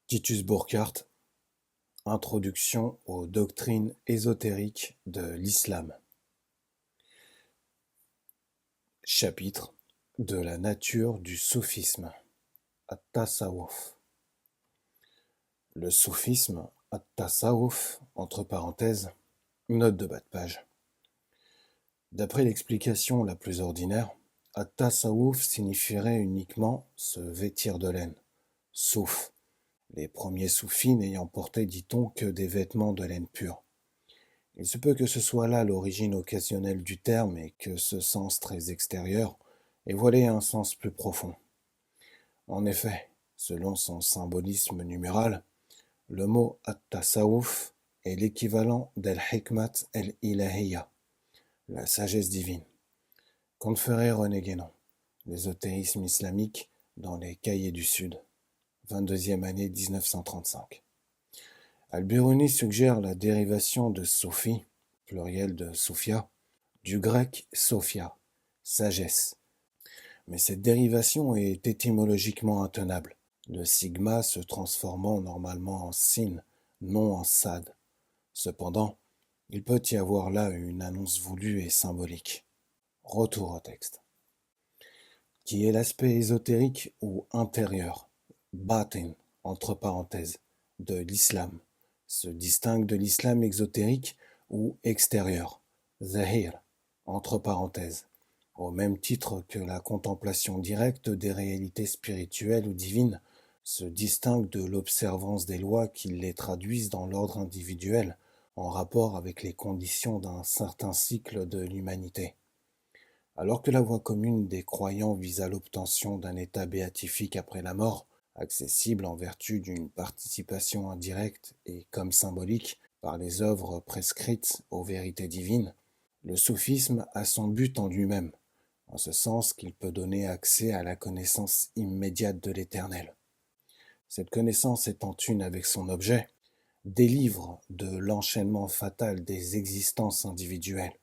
Titus Burckhardt, Introduction aux doctrines ésotériques de l'Islam. Chapitre de la nature du soufisme. At-Tasawwuf. Le soufisme, At-Tasawwuf, entre parenthèses, note de bas de page. D'après l'explication la plus ordinaire, At-Tasawwuf signifierait uniquement se vêtir de laine, souf, les premiers soufis n'ayant porté, dit-on, que des vêtements de laine pure. Il se peut que ce soit là l'origine occasionnelle du terme et que ce sens très extérieur ait voilé un sens plus profond. En effet, selon son symbolisme numéral, le mot at-tasawwuf est l'équivalent d'al-hikmat al-ilahiyya, la sagesse divine, qu'en ferait René Guénon, l'ésotérisme islamique dans les Cahiers du Sud, 22e année 1935. Al-Biruni suggère la dérivation de Sophie, pluriel de Sophia, du grec Sophia, sagesse. Mais cette dérivation est étymologiquement intenable, le sigma se transformant normalement en sin, non en sad. Cependant, il peut y avoir là une annonce voulue et symbolique. Retour au texte. Qui est l'aspect ésotérique ou intérieur, batin, entre parenthèses, de l'islam, se distingue de l'islam exotérique ou extérieur, zahir, entre parenthèses, au même titre que la contemplation directe des réalités spirituelles ou divines se distingue de l'observance des lois qui les traduisent dans l'ordre individuel en rapport avec les conditions d'un certain cycle de l'humanité. Alors que la voie commune des croyants vise à l'obtention d'un état béatifique après la mort, accessible en vertu d'une participation indirecte et comme symbolique par les œuvres prescrites aux vérités divines, le soufisme a son but en lui-même, en ce sens qu'il peut donner accès à la connaissance immédiate de l'Éternel. Cette connaissance étant une avec son objet, délivre de l'enchaînement fatal des existences individuelles.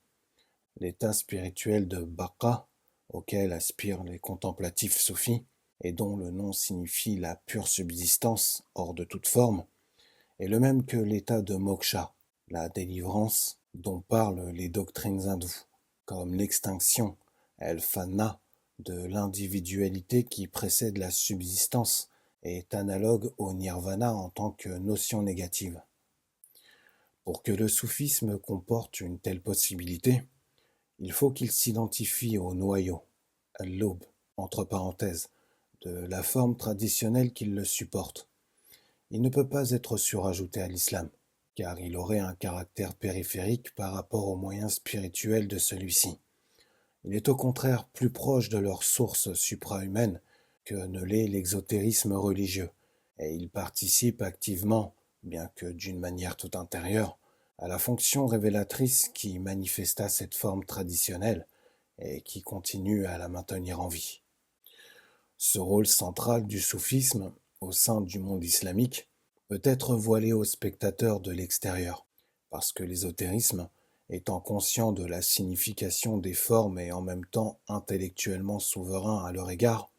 L'état spirituel de Baqa, auquel aspirent les contemplatifs soufis, et dont le nom signifie la pure subsistance hors de toute forme, est le même que l'état de moksha, la délivrance dont parlent les doctrines hindoues, comme l'extinction, el-fanna, de l'individualité qui précède la subsistance et est analogue au nirvana en tant que notion négative. Pour que le soufisme comporte une telle possibilité, il faut qu'il s'identifie au noyau, al-lub, entre parenthèses, de la forme traditionnelle qui le supporte. Il ne peut pas être surajouté à l'islam, car il aurait un caractère périphérique par rapport aux moyens spirituels de celui-ci. Il est au contraire plus proche de leur source suprahumaine que ne l'est l'exotérisme religieux, et il participe activement, bien que d'une manière tout intérieure, à la fonction révélatrice qui manifesta cette forme traditionnelle et qui continue à la maintenir en vie. Ce rôle central du soufisme au sein du monde islamique peut être voilé aux spectateurs de l'extérieur, parce que l'ésotérisme, étant conscient de la signification des formes et en même temps intellectuellement souverain à leur égard,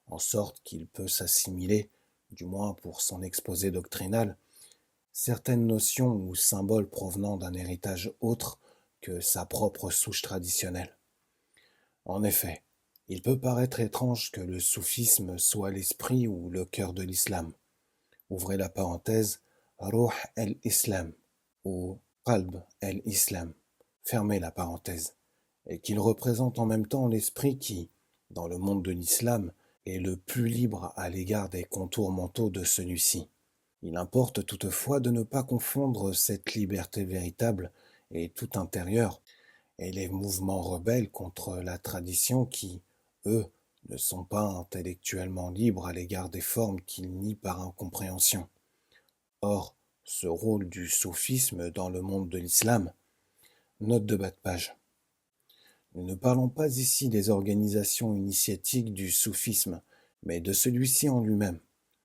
en sorte qu'il peut s'assimiler, du moins pour son exposé doctrinal, certaines notions ou symboles provenant d'un héritage autre que sa propre souche traditionnelle. En effet, il peut paraître étrange que le soufisme soit l'esprit ou le cœur de l'islam. Ouvrez la parenthèse, Ruh el-Islam ou Qalb el-Islam, fermez la parenthèse, et qu'il représente en même temps l'esprit qui, dans le monde de l'islam, est le plus libre à l'égard des contours mentaux de celui-ci. Il importe toutefois de ne pas confondre cette liberté véritable et tout intérieure et les mouvements rebelles contre la tradition qui, eux, ne sont pas intellectuellement libres à l'égard des formes qu'ils nient par incompréhension. Or, ce rôle du soufisme dans le monde de l'islam, note de bas de page. Nous ne parlons pas ici des organisations initiatiques du soufisme, mais de celui-ci en lui-même.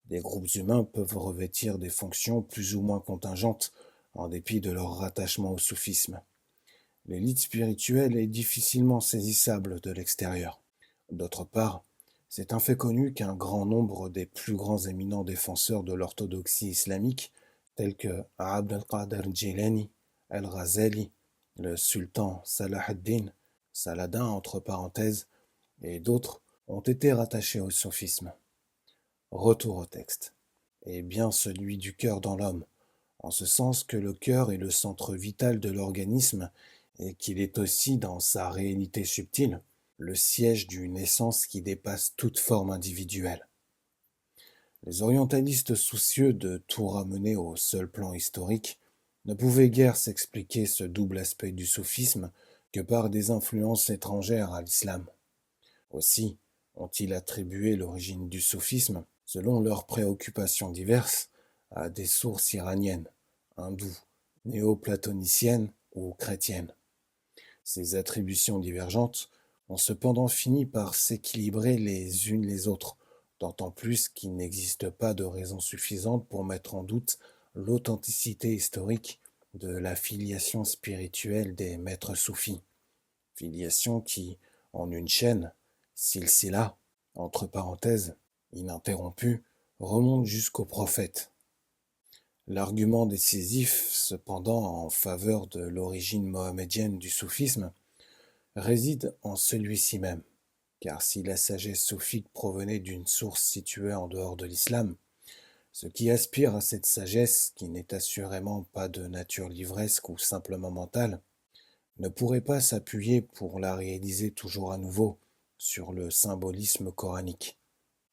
Des groupes humains peuvent revêtir des fonctions plus ou moins contingentes en dépit de leur rattachement au soufisme. L'élite spirituelle est difficilement saisissable de l'extérieur. D'autre part, C'est un fait connu qu'un grand nombre des plus grands éminents défenseurs de l'orthodoxie islamique, tels que Abd al-Qadir Jilani, al-Ghazali, le sultan Salah ad-Din, Saladin entre parenthèses, et d'autres, ont été rattachés au soufisme. Retour au texte. Et bien celui du cœur dans l'homme, en ce sens que le cœur est le centre vital de l'organisme et qu'il est aussi, dans sa réalité subtile, le siège d'une essence qui dépasse toute forme individuelle. Les orientalistes soucieux de tout ramener au seul plan historique ne pouvaient guère s'expliquer ce double aspect du soufisme que par des influences étrangères à l'islam. Aussi ont-ils attribué l'origine du soufisme, selon leurs préoccupations diverses, à des sources iraniennes, hindoues, néoplatoniciennes ou chrétiennes. Ces attributions divergentes ont cependant fini par s'équilibrer les unes les autres, d'autant plus qu'il n'existe pas de raison suffisante pour mettre en doute l'authenticité historique de la filiation spirituelle des maîtres soufis, filiation qui, en une chaîne, silsila, entre parenthèses, ininterrompue, remonte jusqu'au prophète. L'argument décisif, cependant, en faveur de l'origine mohamédienne du soufisme, réside en celui-ci même, car si la sagesse soufique provenait d'une source située en dehors de l'islam, ceux qui aspirent à cette sagesse, qui n'est assurément pas de nature livresque ou simplement mentale, ne pourraient pas s'appuyer pour la réaliser toujours à nouveau sur le symbolisme coranique.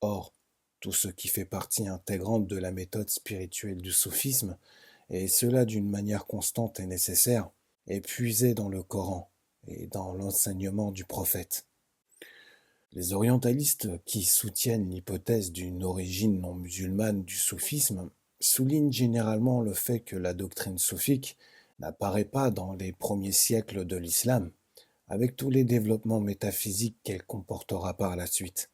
Or, tout ce qui fait partie intégrante de la méthode spirituelle du soufisme, et cela d'une manière constante et nécessaire, est puisé dans le Coran et dans l'enseignement du prophète. Les orientalistes qui soutiennent l'hypothèse d'une origine non musulmane du soufisme soulignent généralement le fait que la doctrine soufique n'apparaît pas dans les premiers siècles de l'islam, avec tous les développements métaphysiques qu'elle comportera par la suite.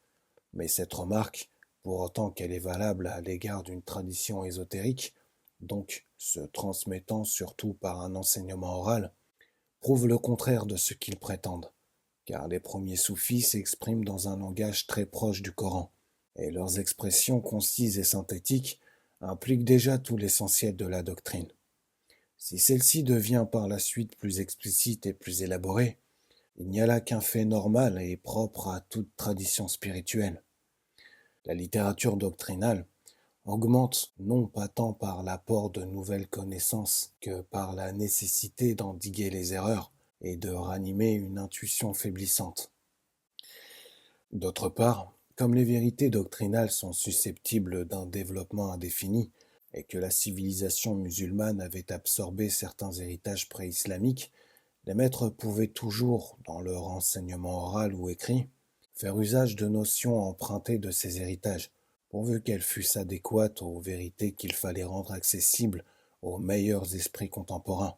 Mais cette remarque, pour autant qu'elle est valable à l'égard d'une tradition ésotérique, donc se transmettant surtout par un enseignement oral, prouve le contraire de ce qu'ils prétendent, car les premiers soufis s'expriment dans un langage très proche du Coran, et leurs expressions concises et synthétiques impliquent déjà tout l'essentiel de la doctrine. Si celle-ci devient par la suite plus explicite et plus élaborée, il n'y a là qu'un fait normal et propre à toute tradition spirituelle. La littérature doctrinale augmente non pas tant par l'apport de nouvelles connaissances que par la nécessité d'endiguer les erreurs et de ranimer une intuition faiblissante. D'autre part, comme les vérités doctrinales sont susceptibles d'un développement indéfini et que la civilisation musulmane avait absorbé certains héritages pré-islamiques, les maîtres pouvaient toujours, dans leur enseignement oral ou écrit, faire usage de notions empruntées de ces héritages, pourvu qu'elles fussent adéquates aux vérités qu'il fallait rendre accessibles aux meilleurs esprits contemporains,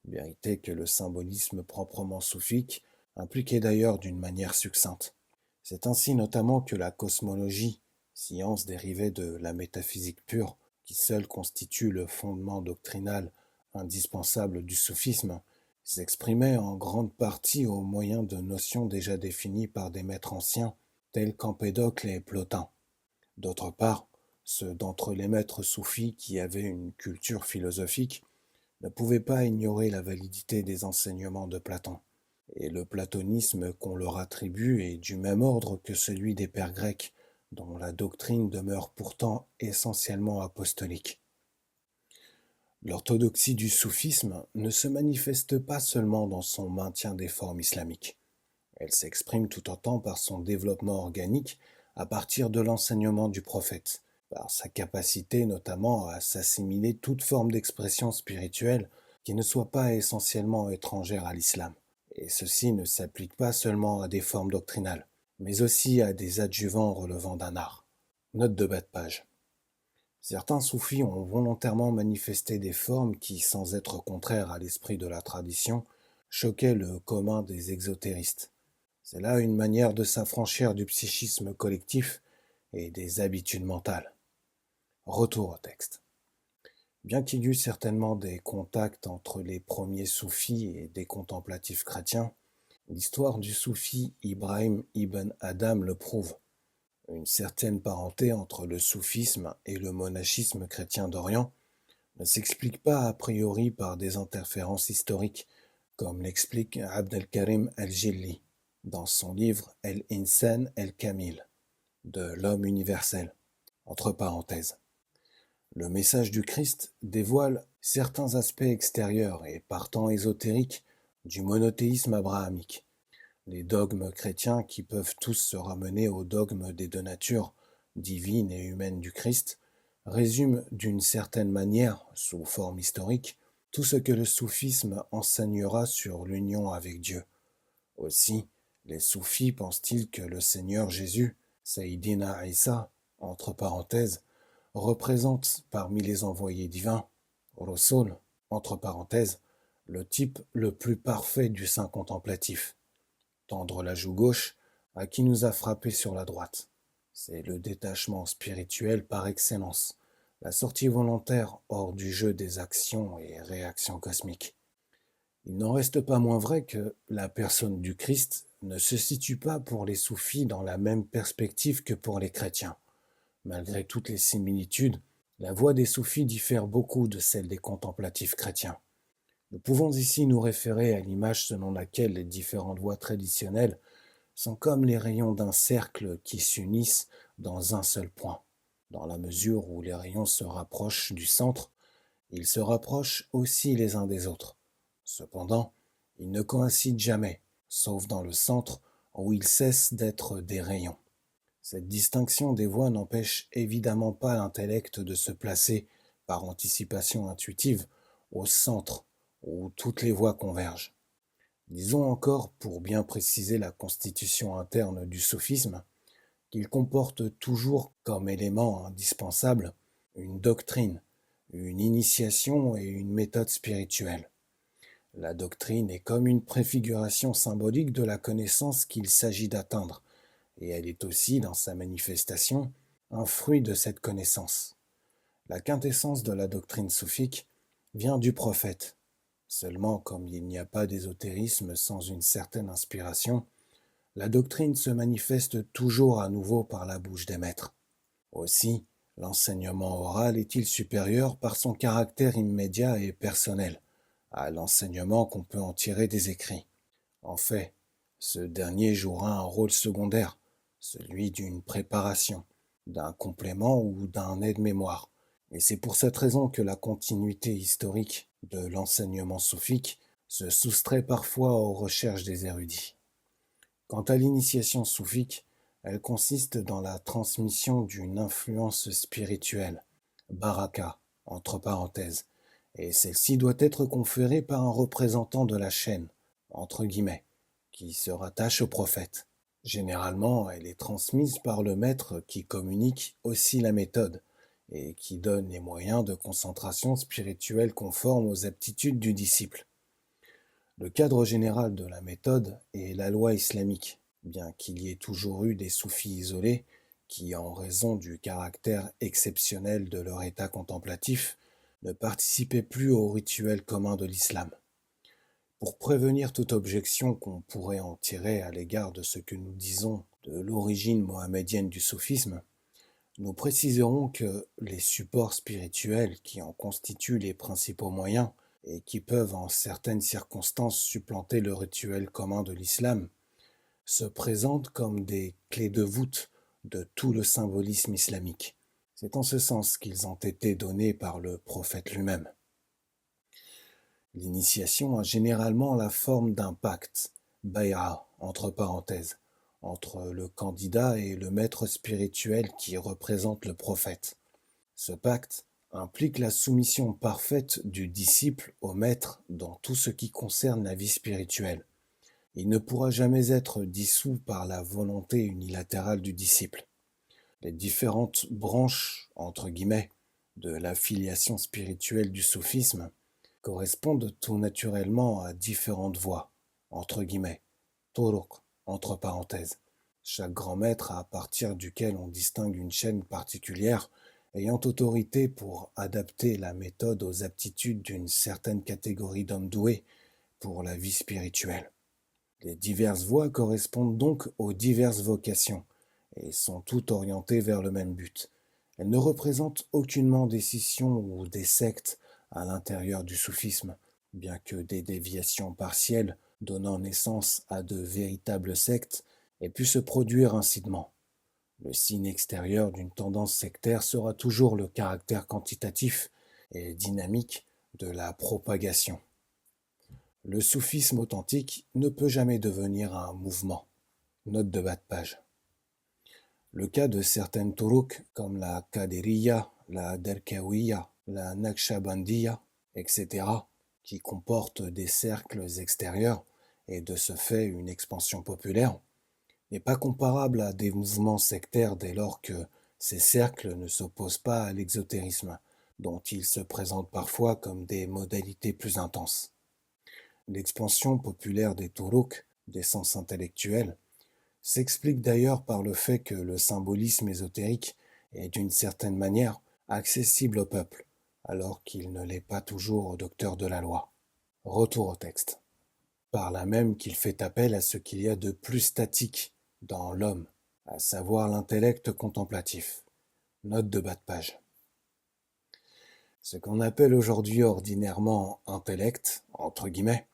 vérité que le symbolisme proprement soufique impliquait d'ailleurs d'une manière succincte. C'est ainsi notamment que la cosmologie, science dérivée de la métaphysique pure, qui seule constitue le fondement doctrinal indispensable du soufisme, s'exprimait en grande partie au moyen de notions déjà définies par des maîtres anciens tels qu'Empédocle et Plotin. D'autre part, ceux d'entre les maîtres soufis qui avaient une culture philosophique ne pouvaient pas ignorer la validité des enseignements de Platon. Et le platonisme qu'on leur attribue est du même ordre que celui des pères grecs, dont la doctrine demeure pourtant essentiellement apostolique. L'orthodoxie du soufisme ne se manifeste pas seulement dans son maintien des formes islamiques. Elle s'exprime tout autant par son développement organique à partir de l'enseignement du prophète, par sa capacité notamment à s'assimiler toute forme d'expression spirituelle qui ne soit pas essentiellement étrangère à l'islam. Et ceci ne s'applique pas seulement à des formes doctrinales, mais aussi à des adjuvants relevant d'un art. Note de bas de page. Certains soufis ont volontairement manifesté des formes qui, sans être contraires à l'esprit de la tradition, choquaient le commun des exotéristes. C'est là une manière de s'affranchir du psychisme collectif et des habitudes mentales. Retour au texte. Bien qu'il y eût certainement des contacts entre les premiers soufis et des contemplatifs chrétiens, l'histoire du soufi Ibrahim ibn Adam le prouve. Une certaine parenté entre le soufisme et le monachisme chrétien d'Orient ne s'explique pas a priori par des interférences historiques, comme l'explique Abd el-Karim el-Jilli dans son livre El-Insan el-Kamil, de l'homme universel. Entre parenthèses. Le message du Christ dévoile certains aspects extérieurs et partant ésotériques du monothéisme abrahamique. Les dogmes chrétiens qui peuvent tous se ramener au dogme des deux natures, divine et humaine du Christ, résument d'une certaine manière, sous forme historique, tout ce que le soufisme enseignera sur l'union avec Dieu. Aussi, les soufis pensent-ils que le Seigneur Jésus, Sayyidina Isa, entre parenthèses, représente parmi les envoyés divins, Rasul, entre parenthèses, le type le plus parfait du saint contemplatif. Tendre la joue gauche à qui nous a frappé sur la droite. C'est le détachement spirituel par excellence, la sortie volontaire hors du jeu des actions et réactions cosmiques. Il n'en reste pas moins vrai que la personne du Christ ne se situe pas pour les soufis dans la même perspective que pour les chrétiens. Malgré toutes les similitudes, la voie des soufis diffère beaucoup de celle des contemplatifs chrétiens. Nous pouvons ici nous référer à l'image selon laquelle les différentes voies traditionnelles sont comme les rayons d'un cercle qui s'unissent dans un seul point. Dans la mesure où les rayons se rapprochent du centre, ils se rapprochent aussi les uns des autres. Cependant, ils ne coïncident jamais, sauf dans le centre où ils cessent d'être des rayons. Cette distinction des voies n'empêche évidemment pas l'intellect de se placer, par anticipation intuitive, au centre où toutes les voies convergent. Disons encore, pour bien préciser la constitution interne du sophisme, qu'il comporte toujours comme élément indispensable une doctrine, une initiation et une méthode spirituelle. La doctrine est comme une préfiguration symbolique de la connaissance qu'il s'agit d'atteindre, et elle est aussi, dans sa manifestation, un fruit de cette connaissance. La quintessence de la doctrine soufique vient du prophète. Seulement, comme il n'y a pas d'ésotérisme sans une certaine inspiration, la doctrine se manifeste toujours à nouveau par la bouche des maîtres. Aussi, l'enseignement oral est-il supérieur par son caractère immédiat et personnel à l'enseignement qu'on peut en tirer des écrits. En fait, ce dernier jouera un rôle secondaire, celui d'une préparation, d'un complément ou d'un aide-mémoire. Et c'est pour cette raison que la continuité historique de l'enseignement soufique se soustrait parfois aux recherches des érudits. Quant à l'initiation soufique, elle consiste dans la transmission d'une influence spirituelle, baraka, entre parenthèses, et celle-ci doit être conférée par un représentant de la chaîne, entre guillemets, qui se rattache au prophète. Généralement, elle est transmise par le maître qui communique aussi la méthode et qui donne les moyens de concentration spirituelle conformes aux aptitudes du disciple. Le cadre général de la méthode est la loi islamique, bien qu'il y ait toujours eu des soufis isolés qui, en raison du caractère exceptionnel de leur état contemplatif, ne participaient plus au rituel commun de l'islam. Pour prévenir toute objection qu'on pourrait en tirer à l'égard de ce que nous disons de l'origine mohamédienne du soufisme, nous préciserons que les supports spirituels qui en constituent les principaux moyens et qui peuvent en certaines circonstances supplanter le rituel commun de l'islam, se présentent comme des clés de voûte de tout le symbolisme islamique. C'est en ce sens qu'ils ont été donnés par le prophète lui-même. L'initiation a généralement la forme d'un pacte, bay'a, entre parenthèses, entre le candidat et le maître spirituel qui représente le prophète. Ce pacte implique la soumission parfaite du disciple au maître dans tout ce qui concerne la vie spirituelle. Il ne pourra jamais être dissous par la volonté unilatérale du disciple. Les différentes branches, entre guillemets, de la filiation spirituelle du soufisme correspondent tout naturellement à différentes voies, entre guillemets, turuq, entre parenthèses. Chaque grand maître à partir duquel on distingue une chaîne particulière ayant autorité pour adapter la méthode aux aptitudes d'une certaine catégorie d'hommes doués pour la vie spirituelle. Les diverses voies correspondent donc aux diverses vocations, et sont toutes orientées vers le même but. Elles ne représentent aucunement des scissions ou des sectes à l'intérieur du soufisme, bien que des déviations partielles donnant naissance à de véritables sectes aient pu se produire incidemment. Le signe extérieur d'une tendance sectaire sera toujours le caractère quantitatif et dynamique de la propagation. Le soufisme authentique ne peut jamais devenir un mouvement. Note de bas de page. Le cas de certaines turuq comme la Qadiriyya, la Derkawiya, la Naqshbandiyya, etc., qui comportent des cercles extérieurs et de ce fait une expansion populaire, n'est pas comparable à des mouvements sectaires dès lors que ces cercles ne s'opposent pas à l'exotérisme, dont ils se présentent parfois comme des modalités plus intenses. L'expansion populaire des turuq, des sens intellectuels, s'explique d'ailleurs par le fait que le symbolisme ésotérique est d'une certaine manière accessible au peuple, alors qu'il ne l'est pas toujours aux docteurs de la loi. Retour au texte. Par là même qu'il fait appel à ce qu'il y a de plus statique dans l'homme, à savoir l'intellect contemplatif. Note de bas de page. Ce qu'on appelle aujourd'hui ordinairement intellect, entre guillemets,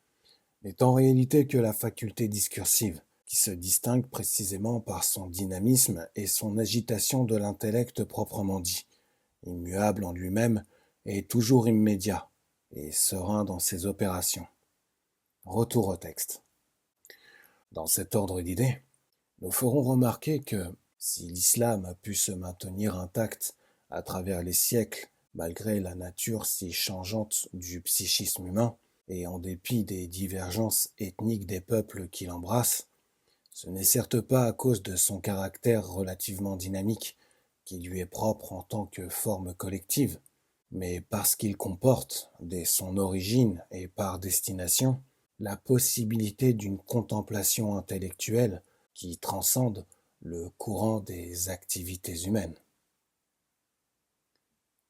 n'est en réalité que la faculté discursive, qui se distingue précisément par son dynamisme et son agitation de l'intellect proprement dit, immuable en lui-même et toujours immédiat, et serein dans ses opérations. Retour au texte. Dans cet ordre d'idées, nous ferons remarquer que, si l'islam a pu se maintenir intact à travers les siècles, malgré la nature si changeante du psychisme humain, et en dépit des divergences ethniques des peuples qui l'embrassent, ce n'est certes pas à cause de son caractère relativement dynamique, qui lui est propre en tant que forme collective, mais parce qu'il comporte, dès son origine et par destination, la possibilité d'une contemplation intellectuelle qui transcende le courant des activités humaines.